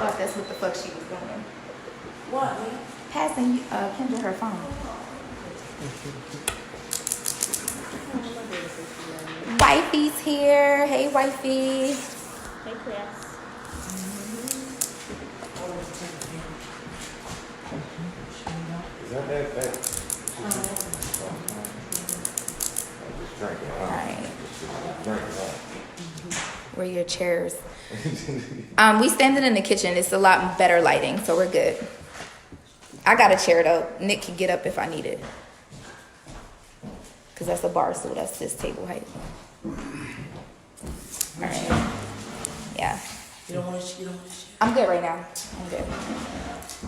thought that's what the fuck she was doing. What, man? Passing Kendra her phone. Wifey's here. Hey, wifey. Hey, Chris. Is that bad? Just drink it. All right. Drink it. Where are your chairs? We standing in the kitchen. It's a lot better lighting, so we're good. I got a chair though. Nick can get up if I need it. Cause that's a bar stool. That's this table height. All right. Yeah. You don't want to I'm good right now. I'm good.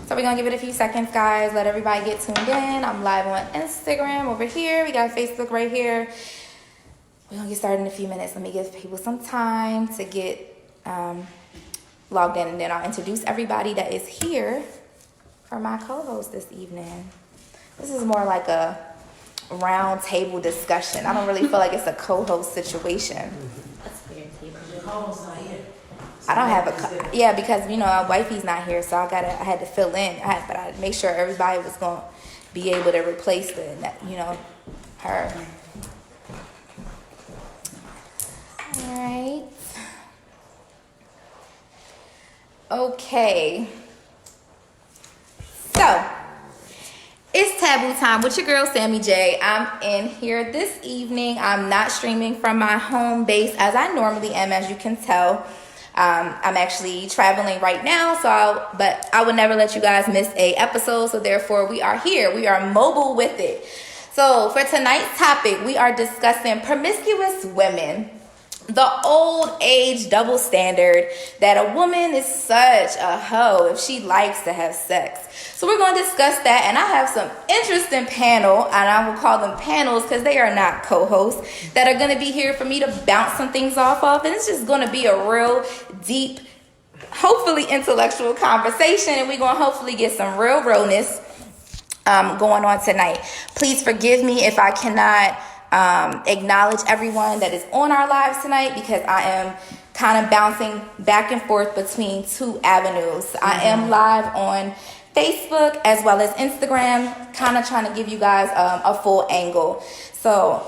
So we're gonna give it a few seconds, guys. Let everybody get tuned in. I'm live on Instagram over here. We got Facebook right here. We're gonna get started in a few minutes. Let me give people some time to get logged in, and then I'll introduce everybody that is here for my co-host this evening. This is more like a round table discussion. I don't really feel like it's a co-host situation. That's weird. The co-host's not here. I don't have a yeah, because you know wifey's not here, so I had to fill in. But I make sure everybody was gonna be able to replace her. All right. Okay. So it's Tabu time with your girl Sammy J. I'm in here this evening. I'm not streaming from my home base as I normally am, as you can tell. I'm actually traveling right now, but I would never let you guys miss a episode. So therefore, we are here. We are mobile with it. So for tonight's topic, we are discussing promiscuous women. The old age double standard that a woman is such a hoe if she likes to have sex. So we're going to discuss that, and I have some interesting panel, and I will call them panels because they are not co-hosts, that are going to be here for me to bounce some things off of, and it's just going to be a real deep, hopefully intellectual conversation, and we're going to hopefully get some real realness going on tonight. Please forgive me if I cannot acknowledge everyone that is on our lives tonight, because I am kind of bouncing back and forth between two avenues. Mm-hmm. I am live on Facebook as well as Instagram, kind of trying to give you guys a full angle. So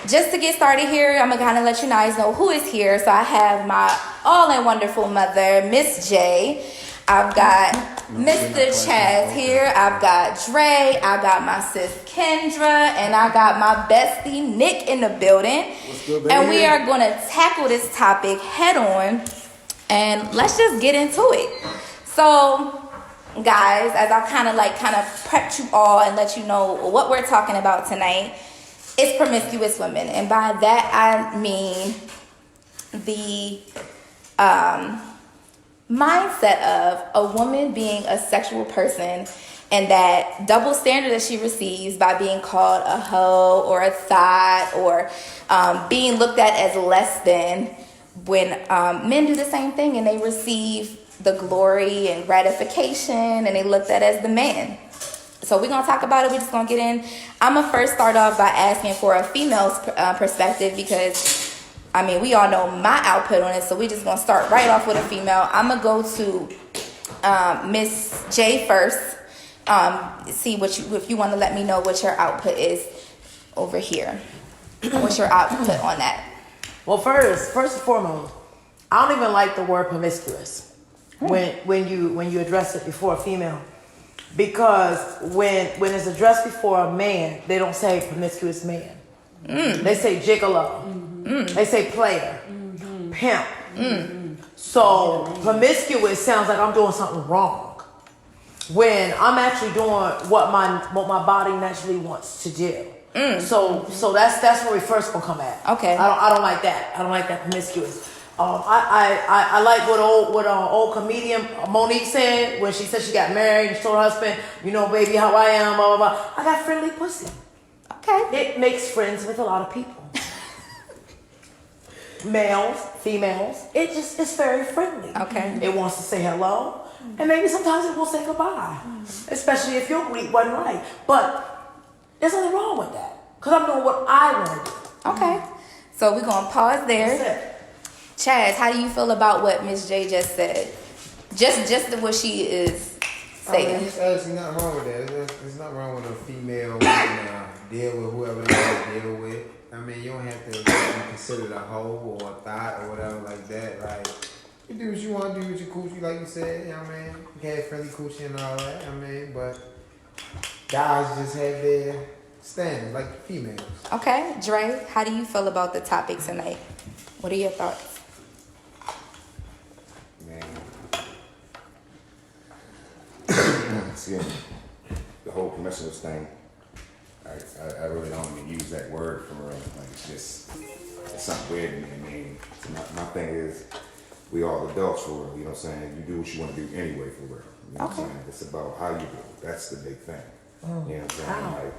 just to get started here, I'm gonna kind of let you guys know who is here. So I have my all-in wonderful mother, Miss J. I've got Mr. Chaz here. I've got Dre. I got my sis Kendra, and I got my bestie Nick in the building. What's good, baby? And we are going to tackle this topic head on, and let's just get into it. So, guys, as I kind of prepped you all and let you know what we're talking about tonight, it's promiscuous women, and by that I mean the mindset of a woman being a sexual person, and that double standard that she receives by being called a hoe or a thot, or being looked at as less than, when men do the same thing and they receive the glory and gratification and they looked at as the man. So we're going to talk about it. We're just going to get in. I'm going to first start off by asking for a female's perspective, because I mean, we all know my output on it, so we're just going to start right off with a female. I'm going to go to Miss J first, see if you want to let me know what your output is over here. What's your output on that? Well, first and foremost, I don't even like the word promiscuous when you address it before a female, because when it's addressed before a man, they don't say promiscuous man. They say gigolo. They say player, pimp. So promiscuous sounds like I'm doing something wrong, when I'm actually doing what my body naturally wants to do. So that's where we first gonna come at. Okay. I don't like that. I don't like that promiscuous. I like what old comedian Monique said when she said she got married and she told her husband, you know, baby, how I am, blah blah blah. I got friendly pussy. Okay. It makes friends with a lot of people. Males, females, it's very friendly. Okay. It wants to say hello, and maybe sometimes it will say goodbye, especially if your greet wasn't right. But there's nothing wrong with that, because I'm doing what I want to do. Okay. So we're going to pause there. Chaz, how do you feel about what Miss J just said? Just what she is saying. There's actually nothing wrong with that. There's nothing wrong with a female deal with whoever they want to deal with. I mean, you don't have to be considered a hoe or a thot or whatever like that. Like, you do what you want to do with your coochie, like you said. You know what I mean? You can have friendly coochie and all that. I mean, but guys just have their standards, like females. Okay, Dre, how do you feel about the topic tonight? What are your thoughts? Man. See, the whole promiscuous thing, I really don't even use that word for real. Like, it's something weird to me. I mean, my thing is, we all adults for real, you know what I'm saying? You do what you want to do anyway for real. You know what I'm saying? It's about how you do it. That's the big thing. You know what I'm saying? Wow. Like,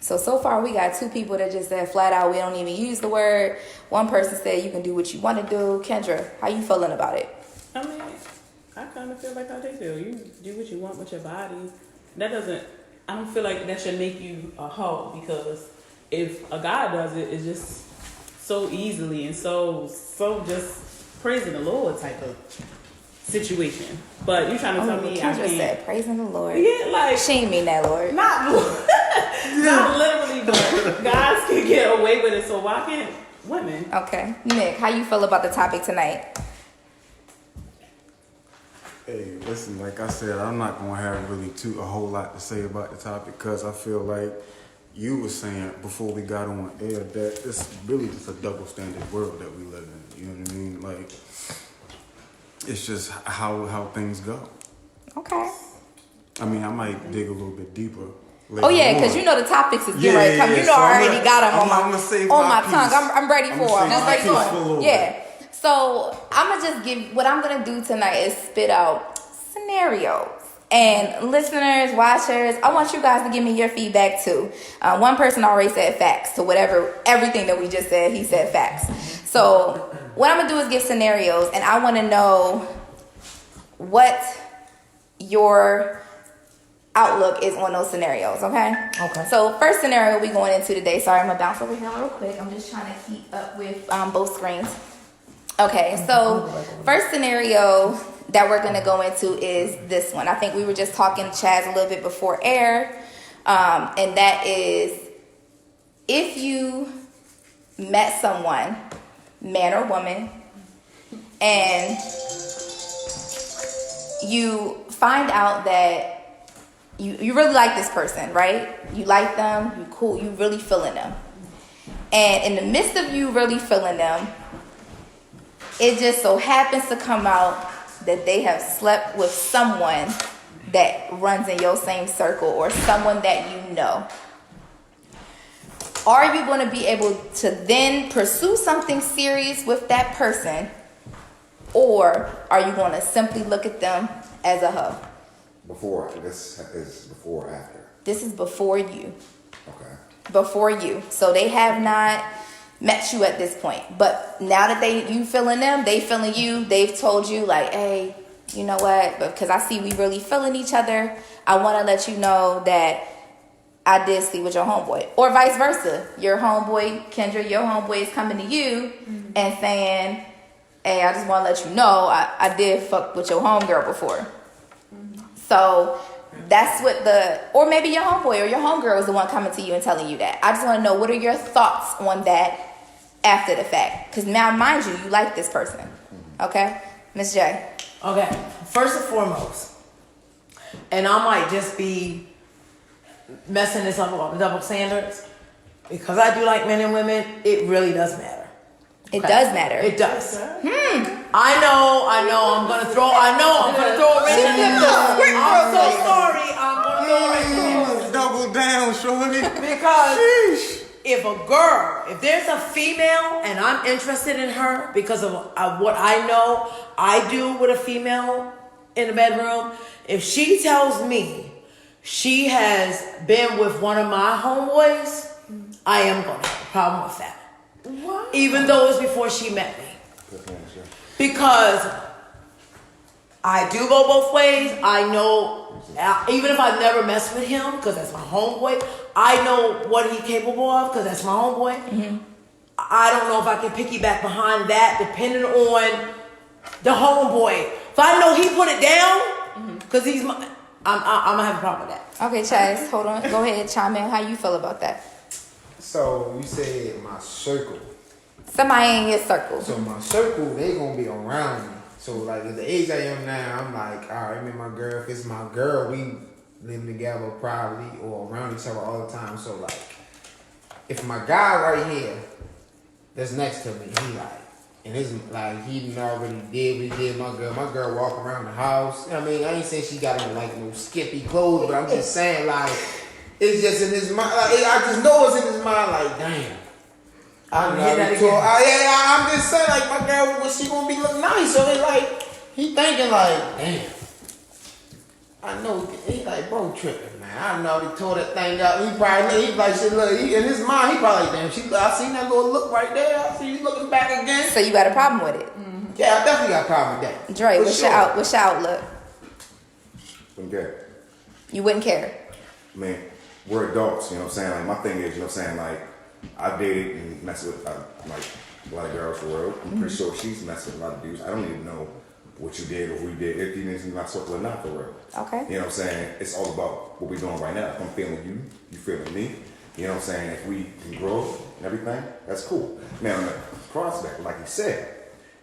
So far we got 2 people that just said flat out we don't even use the word. One person said you can do what you want to do. Kendra, how you feeling about it? I mean, I kind of feel like how they feel. You do what you want with your body. I don't feel like that should make you a hoe, because if a guy does it, it's just so easily and so just praising the Lord type of situation. But you trying to tell me I Kendra can't? said praising the Lord. Yeah, like She ain't mean that, Lord. not literally, but guys can get away with it. So why can't women? Okay. Nick, how you feel about the topic tonight? Hey, listen, like I said, I'm not going to have really a whole lot to say about the topic, because I feel like you were saying before we got on air that it's really just a double standard world that we live in. You know what I mean? Like, it's just how things go. Okay. I mean, I might dig a little bit deeper. Oh yeah, because you know the topics is getting ready to come. You know, so I already got them I'm gonna save on my piece. tongue. I'm ready for them. I'm ready Save my piece for a them. little Yeah. bit. So I'm gonna just give what I'm gonna do tonight is spit out scenarios. And listeners, watchers, I want you guys to give me your feedback too. One person already said facts to everything that we just said. He said facts. So what I'm gonna do is give scenarios, and I want to know what your outlook is on those scenarios. Okay. Okay. So first scenario we going into today. Sorry, I'm gonna bounce over here real quick. I'm just trying to keep up with both screens. Okay, so first scenario that we're gonna go into is this one. I think we were just talking to Chaz a little bit before air, and that is if you met someone, man or woman, and you find out that you really like this person, right? You like them, you cool, you really feeling them. And in the midst of you really feeling them, it just so happens to come out that they have slept with someone that runs in your same circle or someone that you know. Are you going to be able to then pursue something serious with that person, or are you going to simply look at them as a hoe? this is before or after? This is before you. Okay. Before you. So they have not met you at this point. But now that you feeling them, they feeling you, they've told you like, hey, you know what? Because I see we really feeling each other, I want to let you know that I did sleep with your homeboy. Or vice versa. Your homeboy, Kendra, your homeboy is coming to you and saying, hey, I just want to let you know I did fuck with your homegirl before. So that's what or maybe your homeboy or your homegirl is the one coming to you and telling you that. I just want to know, what are your thoughts on that after the fact? Because now, mind you like this person. Okay? Miss J. Okay, first and foremost, and I might just be messing this up about the double standards, because I do like men and women, it really does matter. It does matter. It does. I know, I'm gonna throw a wrench in this. I'm so sorry, I'm gonna throw a wrench in this. Double down, shorty. Because Sheesh. if there's a female and I'm interested in her because of what I know I do with a female in the bedroom, if she tells me she has been with one of my homeboys, I am going to have a problem with that. What? Even though it's before she met me. Because I do go both ways. I know, even if I never messed with him, because that's my homeboy, I know what he's capable of, because that's my homeboy. Mm-hmm. I don't know if I can piggyback behind that, depending on the homeboy. If I know he put it down, because he's my, I'm gonna have a problem with that. Okay, Chaz, hold on. Go ahead, chime in. How you feel about that? So you said my circle. Somebody in your circle. So my circle, they gonna be around me. So like at the age I am now, I'm like, all right, me and my girl, if it's my girl, we living together probably or around each other all the time. So like, if my guy right here that's next to me, he like, and it's like he done already did what he did. My girl walk around the house. I mean, I ain't saying she got on like no skimpy clothes, but I'm just saying like, it's just in his mind. Like, I just know it's in his mind. Like, damn. I'm just saying, like, my girl, was she gonna be look nice? So it's like, he thinking like, damn. I know he like, bro, tripping, man. I know he tore that thing up. He probably, he like, shit, look, in his mind, he probably like, damn, I seen that little look right there. I see you looking back again. So you got a problem with it? Yeah, I definitely got a problem with that. Dre, For what's sure. your outlook? Okay. You wouldn't care. I mean, we're adults, you know what I'm saying? Like, my thing is, you know what I'm saying? Like, I dated and messed with, like, a lot of girls for real. I'm pretty sure she's messed with a lot of dudes. I don't even know what you did or who you did, if you didn't my circle or not for real. Okay. You know what I'm saying? It's all about what we're doing right now. If I'm feeling you, you feeling me. You know what I'm saying? If we can grow and everything, that's cool. Now, on the prospect, like you said,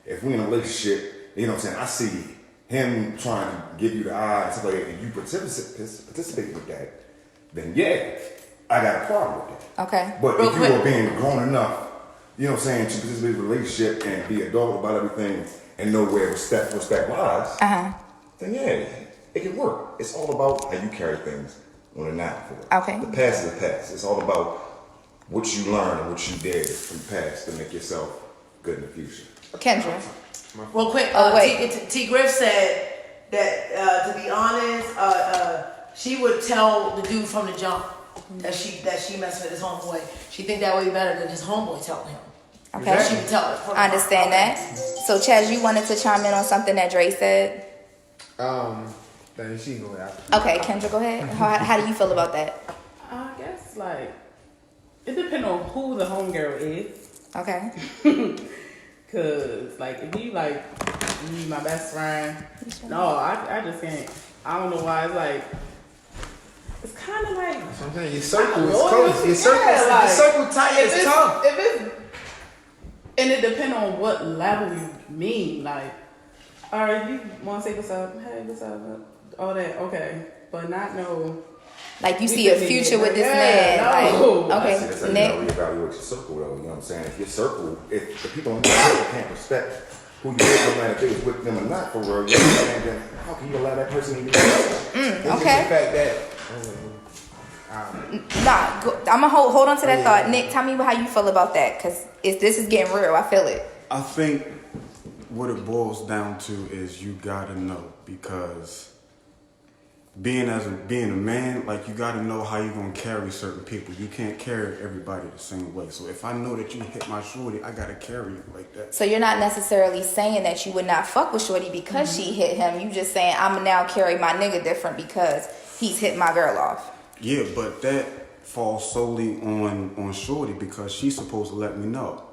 if we in a relationship, you know what I'm saying? I see him trying to give you the eye and stuff like that, and you participate with that, then yeah, I got a problem with that. Okay. But Real if you quick. are being grown enough, you know what I'm saying, to participate in a relationship and be adult about everything and know where respect lies, then yeah, it can work. It's all about how you carry things on the now. Okay. The past is the past. It's all about what you learned and what you did from the past to make yourself good in the future. Kendra. Real quick, Oh, wait. T. Griff said that to be honest, she would tell the dude from the jump that she messed with his homeboy. She think that way better than his homeboy telling him. Okay. She would tell it. I understand that. So, Chaz, you wanted to chime in on something that Dre said? Then she go after. Okay, Kendra, go ahead. How do you feel about that? I guess like it depends on who the homegirl is. Okay. Cause like if you like you my best friend, no, I just can't. I don't know why. It's like it's kind of like I'm saying your circle is I close. know, Your circle, yeah, like, your circle tight if is it's- tough. If it's and it depends on what level you mean. Like, all right, you want to say what's up? Hey, what's up? All that, okay, but not no. Like, you see a future with this man. no. Like, okay, That's how you Nick. know you evaluate your circle, though. You know what I'm saying? If your circle, if the people in your circle can't respect who you is, no matter if it was with them or not, for real, you know what I'm saying? Then how can you allow that person to be there? It's just okay. the fact that. I'm gonna hold on to that thought. Nick, tell me how you feel about that, because this is getting real. I feel it. I think what it boils down to is you gotta know, because being a man, like, you gotta know how you're gonna carry certain people. You can't carry everybody the same way. So if I know that you hit my shorty, I gotta carry you like that. So you're not necessarily saying that you would not fuck with Shorty because she hit him. You just saying I'm now carry my nigga different because he's hit my girl off. Yeah, but that falls solely on Shorty, because she's supposed to let me know.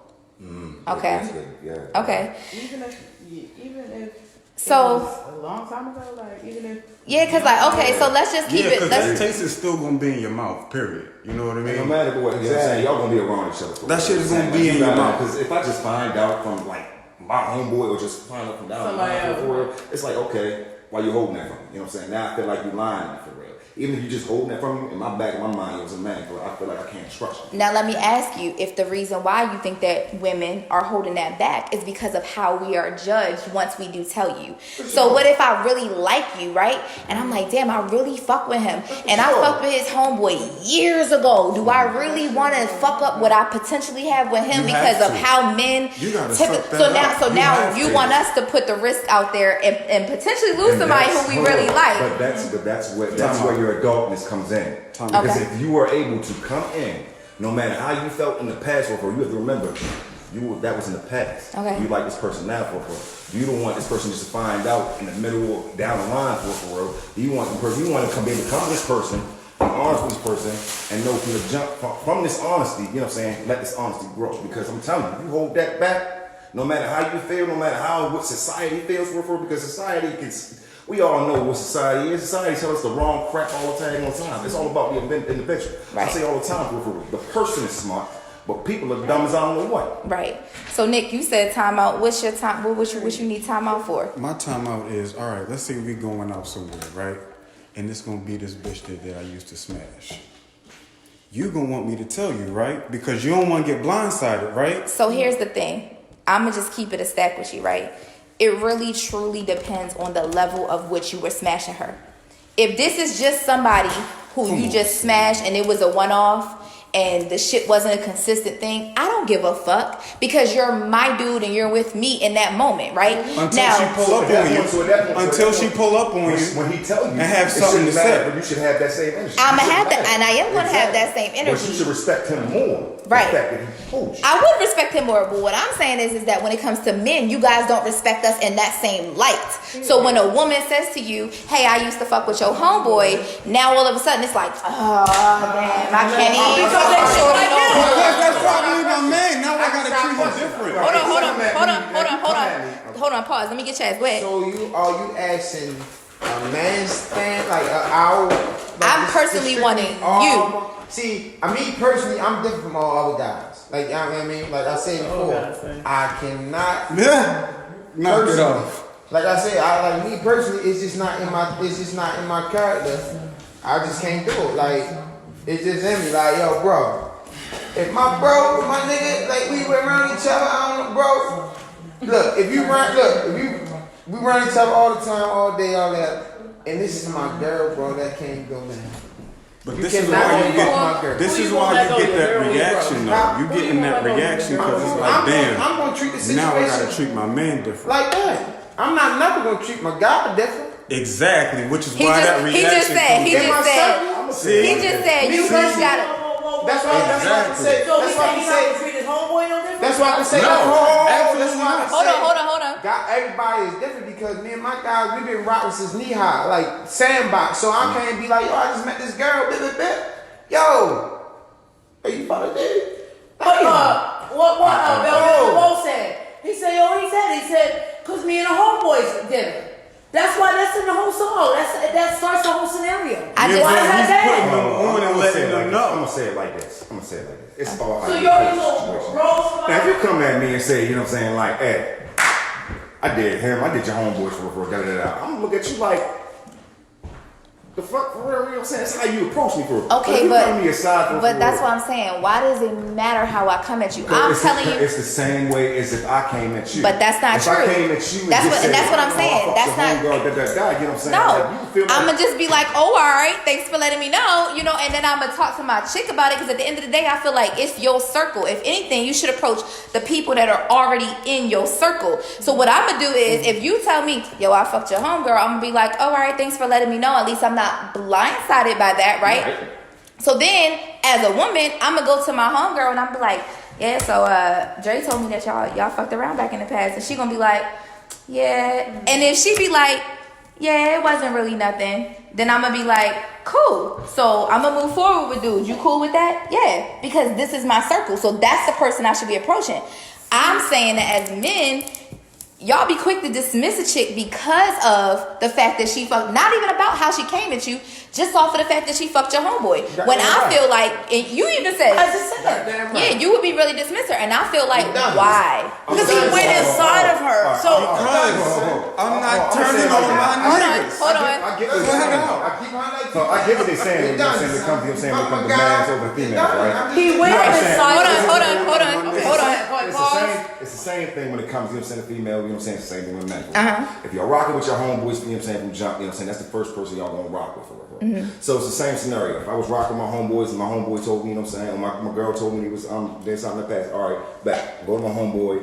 Okay. Yeah. Okay. Even if So- it was a long time ago, like even if Yeah, because like, okay, so let's just keep Yeah, it. because that Let's, taste is still gonna be in your mouth, period. You know what I mean? No matter what, you know what I'm saying, y'all gonna be around each other. For That shit is gonna be you in your gotta- mouth. Cause if I just find out from like my homeboy or just find out from down the Somebody line else. for real, it's like, okay, why you holding that from me? You know what I'm saying? Now I feel like you lying to me for real. Even if you just holding that from me, in my back of my mind, it was a man, but I feel like I can't trust you. now let me ask you if the reason why you think that women are holding that back is because of how we are judged once we do tell you. So what if I really like you, right? And I'm like, damn, I really fuck with him. And I fucked with his homeboy years ago. Do I really want to fuck up what I potentially have with him You have because of to. how men You gotta typically? suck that So now, up. so You now have you to. want us to put the risk out there and potentially lose And somebody that's- who we hold really on. like. But that's where Time out. your adultness comes in. Time Because Okay. if you are able to come in, no matter how you felt in the past, or you have to remember, that was in the past. Okay. You like this person now for real. You don't want this person just to find out in the middle or down the line for real. You want the person. You want to be able to come to this person, be honest with this person, and know from the jump from this honesty. You know what I'm saying? Let this honesty grow. Because I'm telling you, you hold that back. No matter how you feel, no matter what society feels for, because society can. We all know what society is. Society tells us the wrong crap all the time. It's all about the individual. Right. I say all the time, the person is smart, but people are dumb as I don't know what. Right. So Nick, you said timeout. What's your time? What you need timeout for? My timeout is, all right, let's say we going out somewhere, right? And it's going to be this bitch that I used to smash. You going to want me to tell you, right? Because you don't want to get blindsided, right? So here's the thing. I'm going to just keep it a stack with you, right? It really truly depends on the level of which you were smashing her. If this is just somebody who you just smashed and it was a one-off and the shit wasn't a consistent thing, I don't give a fuck because you're my dude and you're with me in that moment, right? Until she pull up on you. Until she pull up on you. When he tell you, and have something to say. But you should have that same energy. I'm gonna have that, and I am gonna have that same energy. But you should respect him more. Right. The fact that he told you. I would respect him more, but what I'm saying is that when it comes to men, you guys don't respect us in that same light. So when a woman says to you, "Hey, I used to fuck with your homeboy," now all of a sudden it's like, "Oh damn, I can't even." Because that's probably my man. Now I gotta treat her different. Hold on, pause. Let me get Chaz. Go ahead. So are you asking a man's stand, like our? I'm personally wanting you. See, me personally, I'm different from all other guys. Like, you know what I mean? Like I said before, I cannot. Yeah. Knock it off. Like I said, like me personally, it's just not in my character. I just can't do it. Like, it's just in me. Like, yo, bro. If my bro, my nigga, like we were around each other, I don't know, bro. Look, we run each other all the time, all day, all that. And this is my girl, bro. That can't go, man. But this is why you get. This is why you get that reaction, though. You getting that reaction because it's like, damn. I'm gonna treat the situation now I gotta treat my man different. like that. I'm not never gonna treat my guy different. Exactly, which is why that reaction. He just said you first gotta. That's why I can say. So he said he's not gonna treat his homeboy no different? That's why I can say. Hold on. God, everybody is different because me and my guys, we've been rocking since knee high, like sandbox. So I can't be like, yo, I just met this girl, yo, are you fucking dead? What Bill said? He said, cause me and the homeboys did it. That's why that's in the whole song. That starts the whole scenario. He's putting them on and letting them know. I'm gonna say it like this. It's all. So you already know roles. Now if you come at me and say, you know what I'm saying, like, hey, I did him, I did your homeboys for da da da. I'm gonna look at you like, the fuck for real, you know what I'm saying? That's how you approach me for. Okay, but that's real. what I'm saying. Why does it matter how I come at you? I'm telling you, it's the same way as if I came at you. But that's not true. If I came at you, that's what I'm saying. That's not. You know what I'm saying? No, like, you feel like, I'm gonna just be like, oh, all right, thanks for letting me know, and then I'm gonna talk to my chick about it because at the end of the day, I feel like it's your circle. If anything, you should approach the people that are already in your circle. So what I'm gonna do is, if you tell me, yo, I fucked your homegirl, I'm gonna be like, oh, all right, thanks for letting me know. At least I'm not blindsided by that, right? So then, as a woman, I'm gonna go to my homegirl and I'm be like, yeah, so Dre told me that y'all fucked around back in the past, and she gonna be like, yeah, and then she be like, yeah, it wasn't really nothing. Then I'm gonna be like, cool. So I'm gonna move forward with dudes. You cool with that? Yeah, because this is my circle. So that's the person I should be approaching. I'm saying that as men, y'all be quick to dismiss a chick because of the fact that she fucked, not even about how she came at you, just off of the fact that she fucked your homeboy. When I feel like, and you even said, yeah, you would be really dismiss her, and I feel like, why? Because he went inside of her. So I'm not turning on my niggas. Hold on. I get what they're saying. When it comes to the man's over the female, right? he went inside. Hold on. It's the same thing when it comes, you know what I'm saying, the female, you know what I'm saying, it's the same thing with men. If you're rocking with your homeboys, you know what I'm saying, from jump, you know what I'm saying, that's the first person y'all gonna rock with for. So it's the same scenario. If I was rocking my homeboys and my homeboy told me, you know what I'm saying, or my girl told me he was there's something in the past, all right, bet. Go to my homeboy,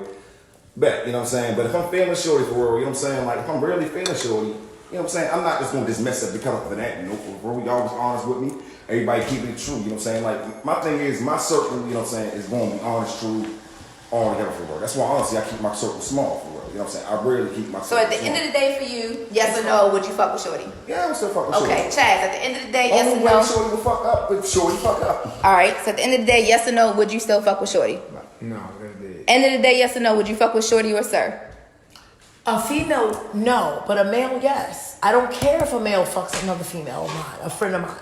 bet, you know what I'm saying? But if I'm feeling shorty for real, you know what I'm saying, like if I'm really feeling shorty, you know what I'm saying, I'm not just gonna dismiss it because of that, for real, y'all was honest with me. Everybody keeping it true, you know what I'm saying? Like my thing is my circle, you know what I'm saying, is gonna be honest, true, all together for real. That's why honestly I keep my circle small for real. You know what I'm saying? I rarely keep my circle So at the end of the day for you, yes or no, would you fuck with shorty? Yeah, I would still fuck with shorty. Okay, Chaz, at the end of the day, yes or no? Shorty will fuck up, but shorty fuck up. Alright, so at the end of the day, yes or no, would you still fuck with shorty? No, that's dead. End of the day, yes or no? Would you fuck with Shorty or Sir? A female, no, but a male, yes. I don't care if a male fucks another female of mine, a friend of mine.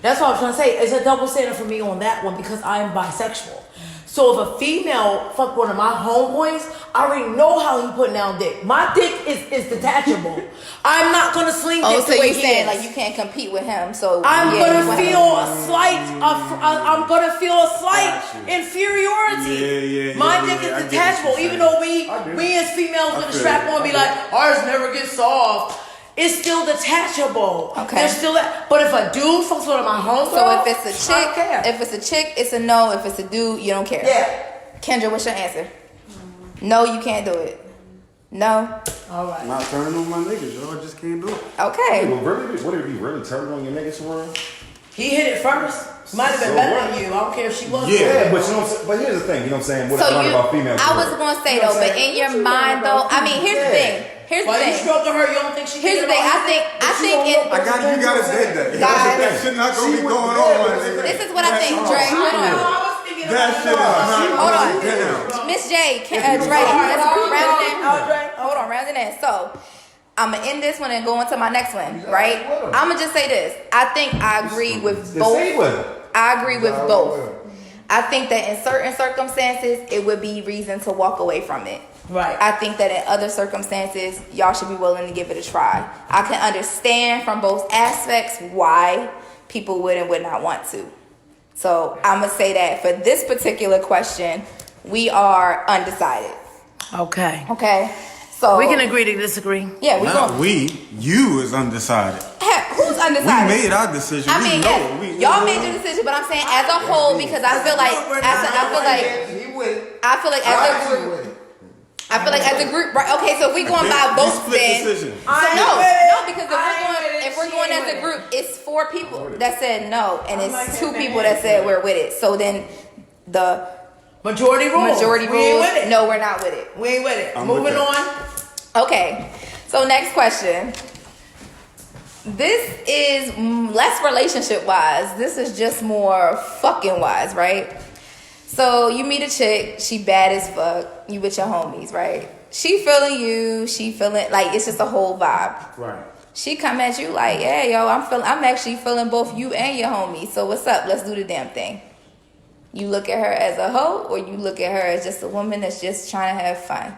That's what I'm trying to say. It's a double standard for me on that one because I am bisexual. So if a female fuck one of my homeboys, I already know how he putting down dick. My dick is detachable. I'm not gonna sling dick So the way you he saying is. like you can't compete with him? So I'm yeah, gonna you want feel him. a slight. I'm gonna feel a slight inferiority. My dick I get is what detachable, you're even saying. though we as females with the feel strap you. on be like ours never gets soft. It's still detachable. Okay. There's still that. But if a dude fucks one of my homegirls, So if it's a I don't care. chick, it's a no. If it's a dude, you don't care. Yeah. Kendra, what's your answer? No, you can't do it. No. All right. Not turning on my niggas, y'all. I just can't do it. Okay. Well, really, would it be really turning on your niggas for real? He hit it first. Might have been So better what? than you. I don't care if she was. Yeah, but you know what I'm saying? But here's the thing, you know what I'm saying? What I So learned you, about females. I was gonna say though, but in your mind though, I mean, here's the thing. Here's the Why you thing. stroking her? You don't think she? Here's the thing. I think in I got you. Gotta say that. Guys. That shit not gonna be going on. Nigga. this is what I think, Dre. Hold on. That shit is not Hold going on. down. Miss J, Dre, hold on, round it in. So I'm gonna end this one and go on to my next one, right? I'm gonna just say this. I think I agree with both. I agree with both. I think that in certain circumstances, it would be reason to walk away from it. Right. I think that in other circumstances, y'all should be willing to give it a try. I can understand from both aspects why people would and would not want to. So I'm going to say that for this particular question, we are undecided. Okay. Okay? So We can agree to disagree. Yeah, we're Not going we. You is undecided. Who's We undecided? made our decision. I We mean, know. yes, We- y'all made your decision, but I'm saying as a whole because I feel like as a group, right? Okay, so if we going by We votes, split then decision. no, because if we're going as a group, it's 4 people that said no, and it's 2 people that said we're with it. So then the Majority rules. majority We ain't rules, with it. no, we're not with it. We ain't with it. I'm Moving with on. Okay, so next question. This is less relationship wise. This is just more fucking wise, right? So you meet a chick, she bad as fuck. You with your homies, right? She feeling you. She feeling like it's just a whole vibe. Right. She come at you like, yeah, yo, I'm actually feeling both you and your homies. So what's up? Let's do the damn thing. You look at her as a hoe, or you look at her as just a woman that's just trying to have fun.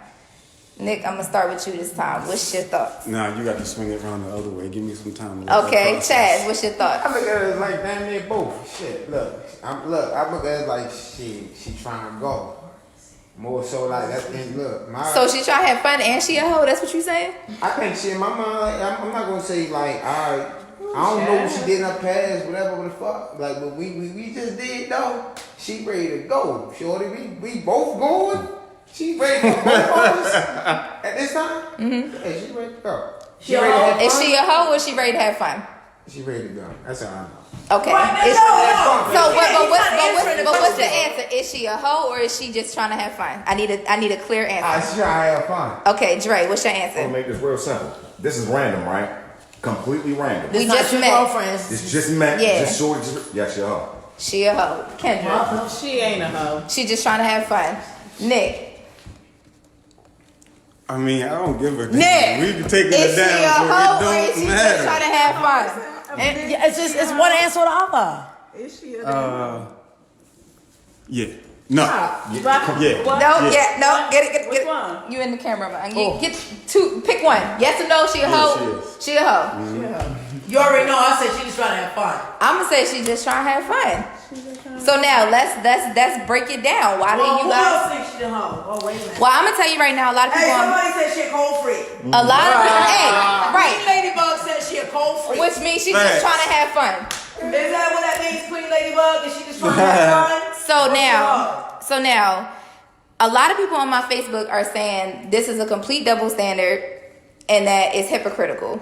Nick, I'm gonna start with you this time. What's your thoughts? Nah, you got to swing it around the other way. Give me some time. To let Okay, that process. Chaz, what's your thoughts? I look at it as like damn near both. Shit, look, I look at it like she trying to go. More so like that thing. Look, So she trying to have fun and she a hoe. That's what you saying? I think she in my mind. Like, I'm not gonna say like, alright, I don't know what she did in her past, whatever the fuck. Like, but we just did though. She ready to go, shorty. We both going. She ready for both of us at this time. Mm-hmm. Yeah, she ready to go. She ready to have fun. Is she a hoe or is she ready to have fun? She ready to go. That's all I know. Okay. Right, Is- no. So, Yeah, what's the answer? Is she a hoe or is she just trying to have fun? I need a clear I answer. she trying to have fun. Okay, Dre, what's your I'm gonna answer? make this real simple. This is random, right? Completely random. We It's not just your met. girlfriends. It's just meant. Yeah. Just short. Yes, y'all. She a hoe. Kendra, She ain't a hoe. she just trying to have fun. Nick, I mean, I don't give a damn. Nick, We can take it is she a down, hoe so or it is she don't just trying matter. to have fun? And it's one answer or the other. Is she a Yeah. No. Yeah. What? No, Yeah. no, get it. Which one? You in the camera, man. Get 2, pick one. Yes or no, she a hoe? she She a hoe. You already know. I said she just trying to have fun. I'm gonna say she just trying to have fun. So now let's break it down. Why do you who guys? else thinks she the hoe? Oh, wait a minute. Well, I'm gonna tell you right now. A lot of people. Hey, somebody said she a cold freak. A lot of people. Hey, Queen right. Ladybug said she a cold freak. Which means she's just Facts. trying to have fun. Is that what that means, Queen Ladybug? Is she just trying to have fun? So now, a lot of people on my Facebook are saying this is a complete double standard, and that it's hypocritical.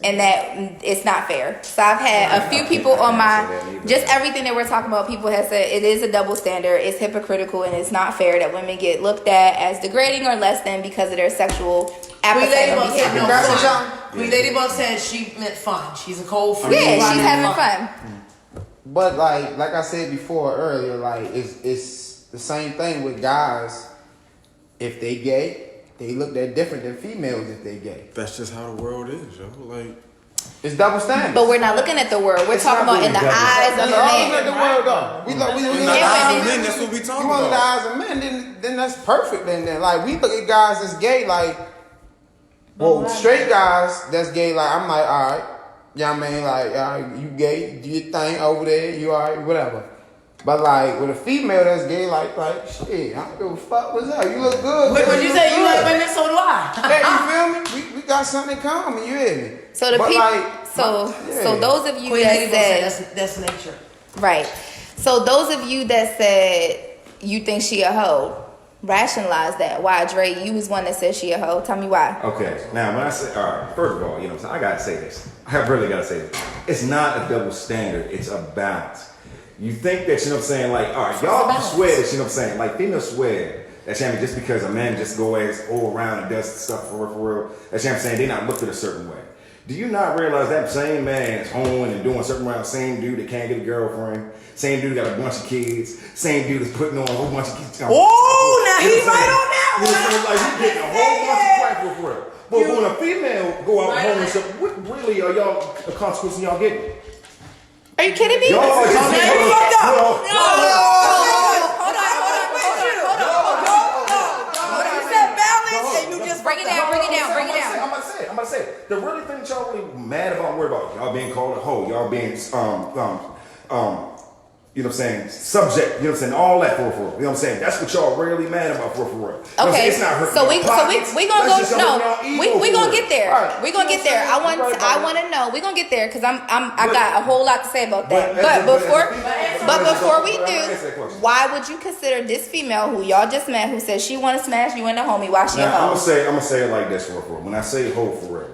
And that it's not fair. So I've had a few people on my, just everything that we're talking about, people have said it is a double standard, it's hypocritical, and it's not fair that women get looked at as degrading or less than because of their sexual Queen appetite. Ladybug said no Yeah, fun. Queen Ladybug said she meant fun. She's a cold freak. she's Trying to have having fun. But like I said before earlier, like it's the same thing with guys. if they gay, they looked at different than females if they gay. That's just how the world is, yo. Like, It's double standard. But we're not looking at the world. We're It's talking not about in the really eyes of a Yeah, I'm looking at man. the world though. We in the and eyes women. of men, that's what we talking You want in the about. eyes of men, then that's perfect. Then like we look at guys that's gay, like, well, straight guys that's gay, like I'm like, all right, you know what I mean, like, you gay, do your thing over there, you all right, whatever. But like with a female that's gay, like shit, I don't give a fuck. What's up? You look good. When you say you like women, so do I. Hey, you feel me? We got something in common. You hear me? So the But, people, like, so yeah. those of you Queen Lady that gonna said, say that's nature. right. So those of you that said you think she a hoe, rationalize that. Why, Dre? You was one that said she a hoe. Tell me why. Okay, now when I say, all right, first of all, you know what I'm saying? I gotta say this. I really gotta say this. It's not a double standard, it's a balance. You think that, you know what I'm saying, like, all right, y'all can swear that, you know what I'm saying, like, females swear that, you know, just because a man just go all around and does stuff for real, that, you know what I'm saying, they not looked at a certain way. Do you not realize that same man is hoeing and doing certain around, same dude that can't get a girlfriend, same dude got a bunch of kids, same dude that's putting on a whole bunch of kids. Oh, now he's right on that You know what I'm saying? Like, you getting a whole bunch of crap for real. But when a female go out home and stuff, what really are y'all, the consequences y'all getting? Are you kidding me? Y'all are You said balance, and you just Bring it down, bring it down, bring it down. I'm about to say it. The really thing that y'all really mad about, worried about, y'all being called a hoe, y'all being you know what I'm saying, subject, you know what I'm saying, all that for real. You know what I'm saying? That's what y'all really mad about for real. You know what I'm Okay, saying? It's not hurting so your we pockets. gonna That's just go. No, hurting y'all ego we for gonna real. get there. All right. We gonna get there. I want to know. We gonna get there because I got a whole lot to say about that. But before we do, why would you consider this female who y'all just met, who says she want to smash you and the homie, why she a Now, I'm hoe? gonna say it like this for real. When I say hoe for real,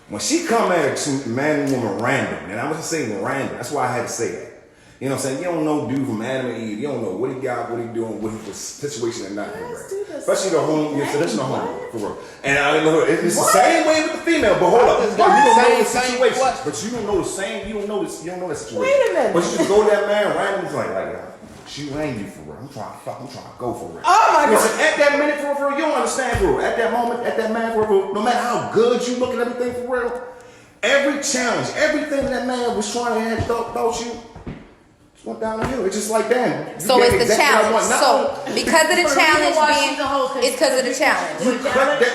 when she come at a man and woman random, and I'm gonna say random. That's why I had to say that. You know what I'm saying? You don't know dude from Adam and Eve. You don't know what he got, what he doing, what his situation and not doing right. Especially the home, your traditional home, for real. And I look, it's the same way with the female. But hold up, you don't know the situation. But you don't know the same. You don't know this. You don't know the situation. Wait a minute. But you just go to that man randomly, like, she rang you for real. I'm trying to go for real. Oh my God. Listen, at that minute for real, you don't understand for real. At that moment, at that man for real, no matter how good you look at everything for real, every challenge, everything that man was trying to have thought you. Went down the hill. It's just like that. So it's the challenge. So because of the challenge being, it's because of the challenge.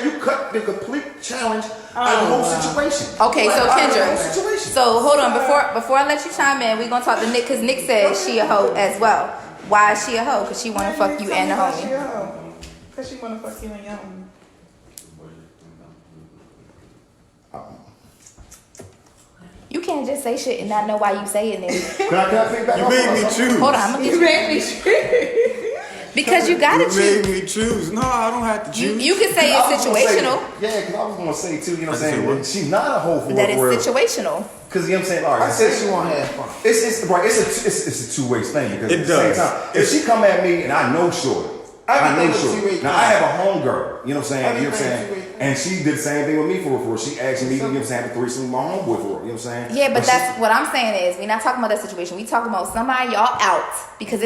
You cut the complete challenge out of the whole situation. Okay, so Out of the Kendra, whole situation. so hold on, before I let you chime in, we gonna talk to Nick because Nick said she a hoe as well. Why is she a hoe? Because she wanna fuck you and the homie. Because she want to fuck you and your homie. You can't just say shit and not know why you saying it. Can I think back? You made me choose. Hold on, I'm gonna get you. made me choose. Because you gotta You choose. made me choose. No, I don't have to choose. You can say it's situational. Yeah, because I was gonna say too. You know what I'm I can say saying? what? She's not a hoe for That real. is situational. Because you know what I'm saying? All right, I said she want to have fun. It's a two-way thing because It at the same does. time, if she come at me and I know shorty, Everything is two-way. Now I have a homegirl, you know what I'm saying? You know what I'm Everything saying? two-way. And she did the same thing with me for real. She asked me, you know what I'm saying, have a threesome with my homeboy for real. You know what I'm saying? Yeah, but she- that's what I'm saying is we're not talking about that situation. We talking about somebody y'all out because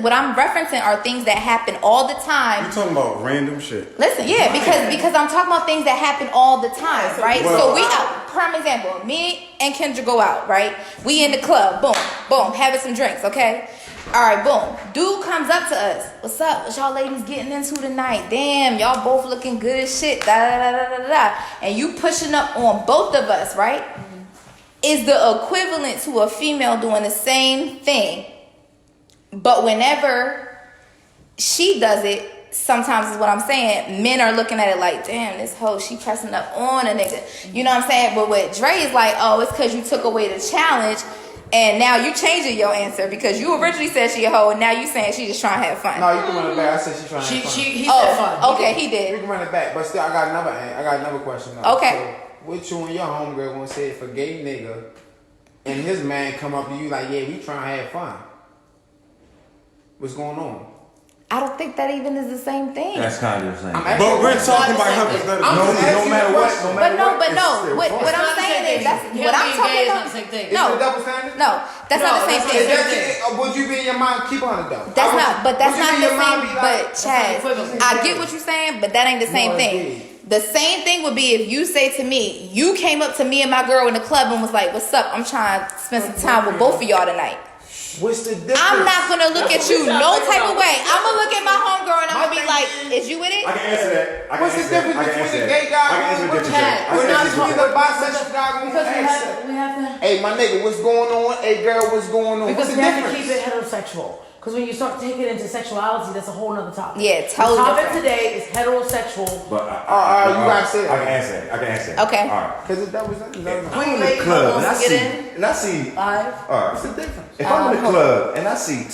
what I'm referencing are things that happen all the time. You talking about random shit. Listen, yeah, because I'm talking about things that happen all the time, right? Well- So we out. Prime example, me and Kendra go out, right? We in the club, boom, boom, having some drinks, okay? All right, boom. Dude comes up to us. What's up? What y'all ladies getting into tonight? Damn, y'all both looking good as shit. Da da da da da da. And you pushing up on both of us, right? Is the equivalent to a female doing the same thing. But whenever she does it, sometimes is what I'm saying, men are looking at it like, damn, this hoe, she pressing up on a nigga. You know what I'm saying? But with Dre is like, oh, it's because you took away the challenge. And now you changing your answer because you originally said she a hoe, and now you saying she just trying to have fun. No, you can run it back. I said she trying to have fun. He said fun. Okay, he You did. can run it back, but still, I got another question. Though. Okay. So, what you and your homegirl gonna say if a gay nigga and his man come up to you like, yeah, we trying to have fun? What's going on? I don't think that even is the same thing. That's kind of the same. But we're talking about hypothetical. No matter what, But no. What I'm saying is that's Him what I'm being talking gay is about. not the same thing. Is it a No, double standard? no, that's not the same Is thing. that, would you be in your mind keep on it though? That's not. But that's Would you not be the in your mind same. be like, Chaz, equivalent. I get what you're saying, but that ain't the same No, thing. indeed. The same thing would be if you say to me, you came up to me and my girl in the club and was like, "What's up? I'm trying to spend some time with both of y'all tonight." What's the difference? I'm not gonna look at you no type of way. I'm gonna look at my homegirl and I'm gonna be like, "Is you with it?" I can answer that. What's the difference between a gay guy and a Chad, We're not talking talking about bisexual guy. Because we have to. Hey, my nigga, what's going on? Hey, girl, what's going on? Because What's we the have to difference? keep it heterosexual. Because when you start taking it into sexuality, that's a whole nother topic. Yeah, totally The topic different. today is heterosexual. But you gotta say I can that. answer that. I can answer that. Okay. All right. Because that was If that. I'm in the Lady club and I wants to see, get in. and I see, 5. all right. What's the difference? If I'm in the club and I see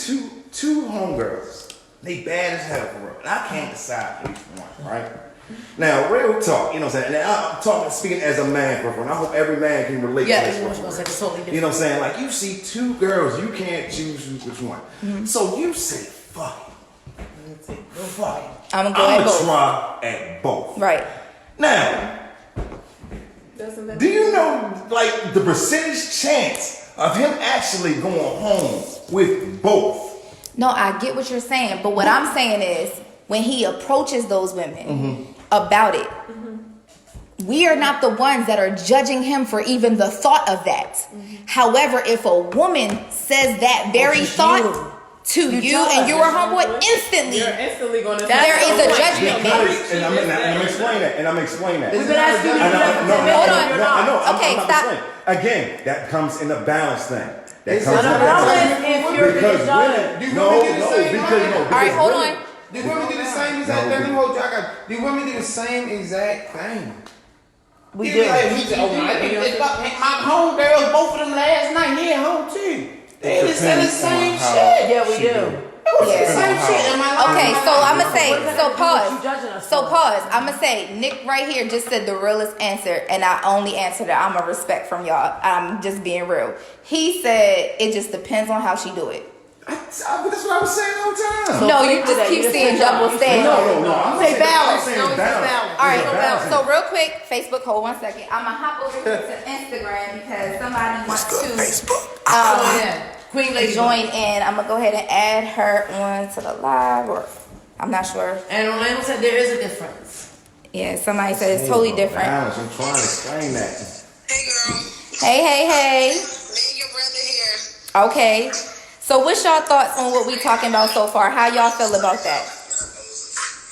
two homegirls, they bad as hell for real, and I can't decide which one, right? Now, real talk, you know what I'm saying? And I'm talking, speaking as a man, for and I hope every man can relate Yeah, to it's this. much it's totally different. You know what I'm saying? Like you see two girls, you can't choose which one. So you say, fuck it. Fuck it. I'm gonna go at both. try at both. Right. Now, Doesn't that do you know like the percentage chance of him actually going home with both? No, I get what you're saying, but what I'm saying is when he approaches those women about it, we are not the ones that are judging him for even the thought of that. However, if a woman says that very thought to you and you're a homeboy, instantly You're instantly gonna. there is a judgment made. And I'm explaining that. And I'm explaining that. We've been asking you I know, Hold on. I know. Okay, I'm stop. explaining. Again, that comes in the balance thing. That It's comes in not the a balance. balance. If you're Because being judged. women, Do no, women do the same because thing? no. All right, hold on. Do women do the same exact thing? Let me hold you. Do women do the same exact thing? We You do. be like, my homegirls, both of them last night, he at home too. They just said the same shit. Yeah, we do. It was the Yeah. same shit. Am I lying? Okay, so I'm gonna What say, does that so have to do with pause. you judging us So for? pause. I'm gonna say, Nick right here just said the realest answer, and I only answered it. I'm a respect from y'all. I'm just being real. He said it just depends on how she do it. That's what I was saying all the time. So No, please you do just that. keep You just seeing switch up. double You standards. switch No. up. I'm Say saying balance. I'm No, saying it's balance. balance. All right, There's a balance in so it. real quick, Facebook, hold 1 second. I'm gonna hop over here to Instagram because somebody wants to Yeah. Queen Lady join in. I'm gonna go ahead and add her on to the live, or I'm not sure. And Orlando said there is a difference. Yeah, somebody said it's totally different. Balance. I'm trying to explain that. Hey girl, Hey. me and your brother here. Okay. So what's y'all thoughts on what we talking about so far? How y'all feel about that?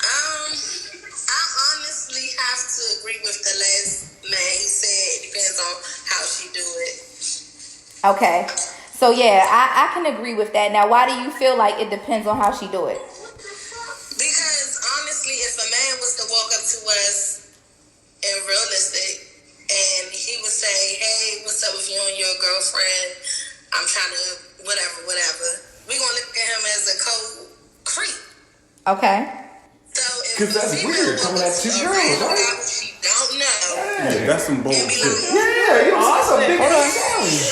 I honestly have to agree with the last man. He said it depends on how she do it. Okay. So yeah, I can agree with that. Now, why do you feel like it depends on how she do it? Because honestly, if a man was to walk up to us and realistic, and he would say, "Hey, what's up with you and your girlfriend? I'm trying to whatever. We gonna look at him as a cold creep." Okay. So if 'Cause that's a female weird, coming at walks two up to a girls, random right? guy who she don't know, Yeah, that's some bold and be shit. like, Yeah, you know, that's a big Hold on. challenge.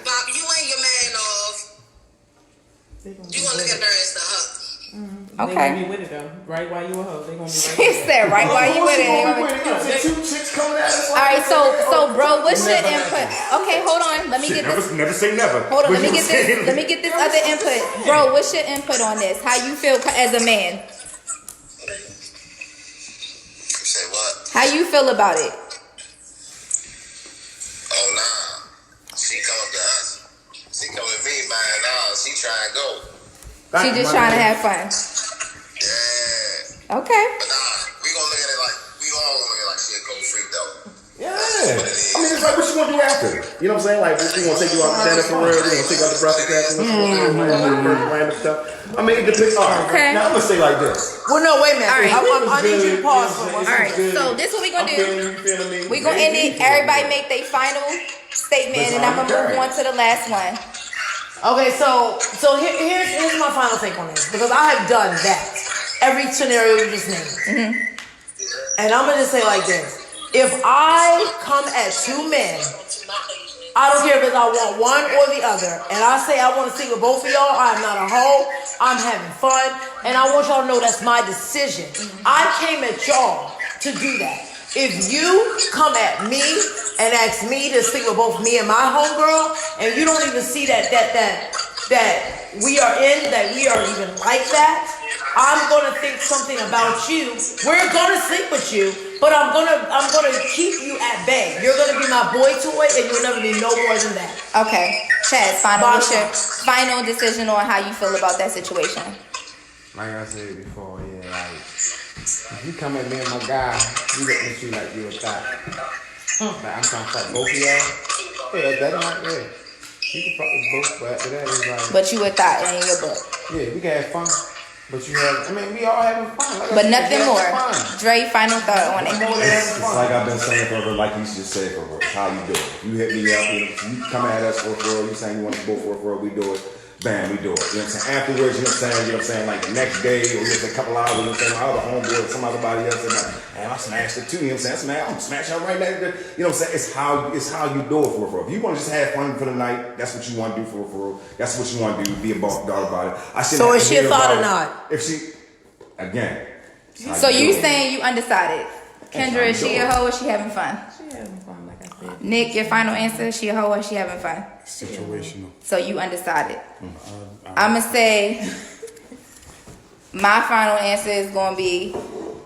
Bob, you ain't your man off. You gonna look at her as the hoe. They Okay. gonna be with it though. Right while you a hoe, they gonna be He right with it. said right while you with it. Two chicks coming at us. All right, so bro, what's your input? Okay, hold on. Let me get this. Never say never. Hold on, What let me you get this. saying? Let me get this other input, bro. What's your input on this? How you feel as a man? You say what? How you feel about it? Oh nah. She come up to us. She come to me buying ours. She try and go. She just trying to have fun. Yeah. Okay. But nah, we gonna look at it like we all gonna look at it like she a cold freak though. Yeah. I mean, it's like what you gonna do after? You know what I'm saying? Like, we gonna take you out to dinner for real. We gonna take you out to breakfast after. Random stuff. I mean, it depends. All right. Okay. Now I'm gonna say like this. Well, no, wait a minute. All right. I need you to pause for one All right. second. So this what we gonna I'm do. feeling you, feeling me. We gonna end it. Everybody make their final statement, and I'm gonna move on to the last one. Okay, so here's my final take on this, because I have done that. Every scenario you just named. And I'm gonna just say like this. If I come at two men, I don't care if I want one or the other, and I say I want to sleep with both of y'all, I'm not a hoe, I'm having fun, and I want y'all to know that's my decision. I came at y'all to do that. If you come at me and ask me to sleep with both me and my homegirl, and you don't even see that that we are in, that we are even like that, I'm gonna think something about you. We're gonna sleep with you, but I'm gonna keep you at bay. You're gonna be my boy toy, and you'll never be no more than that. Okay, Chaz, what's your final decision on how you feel about that situation? Like I said before, yeah, like if you come at me and my guy, you look at you like you a thot. Like I'm trying to fuck both of y'all. Yeah, that's not good. You can fuck us both, but after that it's like. But you would thought in your book. Yeah, we can have fun. But we all having fun. Like but nothing more. Dre, final thought on it. It's like I've been saying forever, like you just said forever. How you do it? You hit me up, you come at us for a referral, you saying you want to go for a referral, we do it. Bam, we do it. You know what I'm saying? Afterwards, you know what I'm saying? Like the next day or just a couple hours, you know what I'm saying? My other homeboy or some other body else said, like, man, I smashed it too. You know what I'm saying? I'm smash her right now. You know what I'm saying? It's how you do it for a referral. If you want to just have fun for the night, that's what you want to do for a referral. That's what you want to do. Be a dog about it. So is she a thought or not? If she, again. So you saying you undecided? Kendra, is she a hoe or is she having fun? She having fun, like I said. Nick, your final answer, is she a hoe or is she having fun? Situational. So you undecided. I'm going to say my final answer is going to be